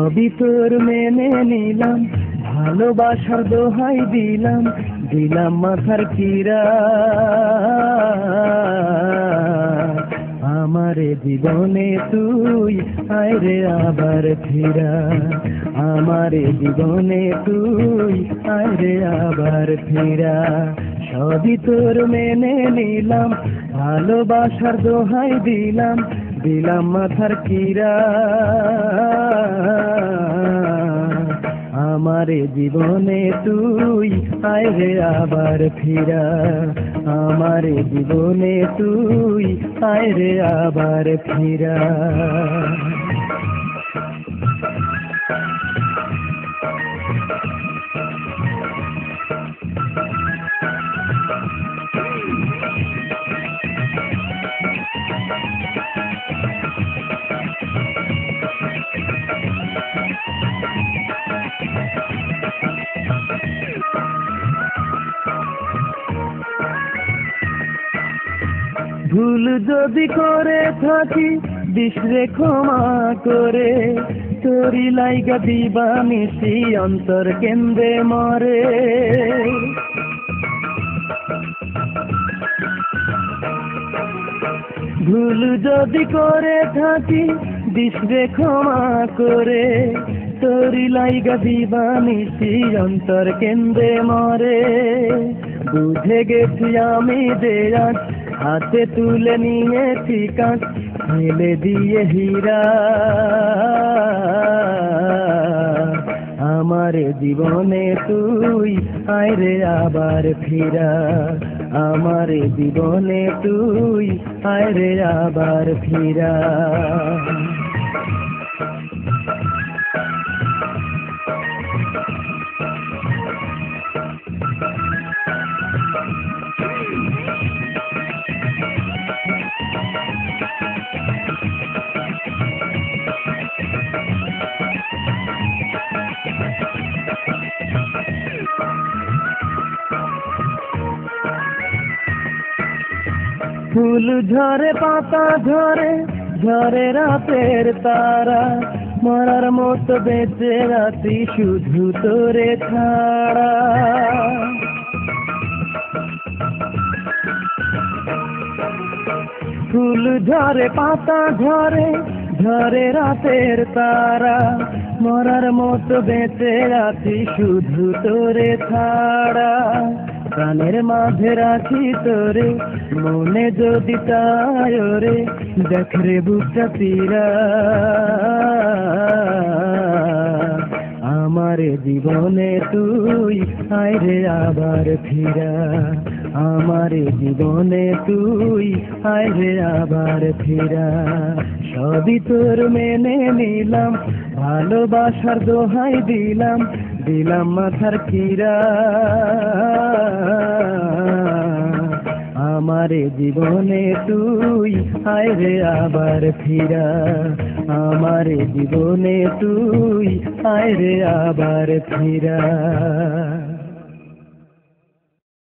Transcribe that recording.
সবই তোর মেনে নিলাম, ভালোবাসার দোহাই দিলাম, দিলাম মাথার কিরা। আমারে জীবনে তুই আয় রে আবার ফিরা, আমারে জীবনে তুই আয় রে আবার ফিরা। সবই তোর মেনে নিলাম, ভালোবাসার দোহাই দিলাম, দিলাম মাথার কিরা। আমারে জীবনে তুই আয় রে আবার ফিরা, আমারে জীবনে তুই আয় রে আবার ফিরা। ভুল যদি করে থাকি বিশরে ক্ষমা করে, তোরি লাইগা দিবা মিশি অন্তর কেন্দ্রে মরে। ভুল যদি করে থাকি বিশরে ক্ষমা করে, তোরি লাইগা দিবা মিশি অন্তর কেন্দ্রে মরে। বুঝে গেছি আমি দেয়াজ, হাতে তুলে নিয়েছি কাঁচ, ফেলে দিয়ে হীরা। আমারে জীবনে তুই আয় রে আবার ফিরা, আমারে জীবনে তুই আয় রে আবার ফিরা। ফুল ঝরে পাতা ঝরে, ঝরে রাতের তারা, মরার মতো বেঁচে রাতি শুধু তোরে ছাড়া। ফুল ঝরে পাতা ঝরে, ঝরে রাতের তারা, মরার মতো বেঁচে রাতি শুধু তোরে ছাড়া। প্রাণের মাঝে রাখি তোরে, মনে যদি চায় রে, দেখ রে বুকটা পীরা। আমারে জীবনে তুই আয় রে আবার ফিরা, আমারে জীবনে তুই আয় রে আবার ফিরা। সবই তোর মেনে নিলাম, ভালোবাসার দোহাই দিলাম, দিলাম মাথার কিরা। আমারে জীবনে তুই আয় রে আবার ফিরা, আমারে জীবনে তুই আয় রে আবার ফিরা।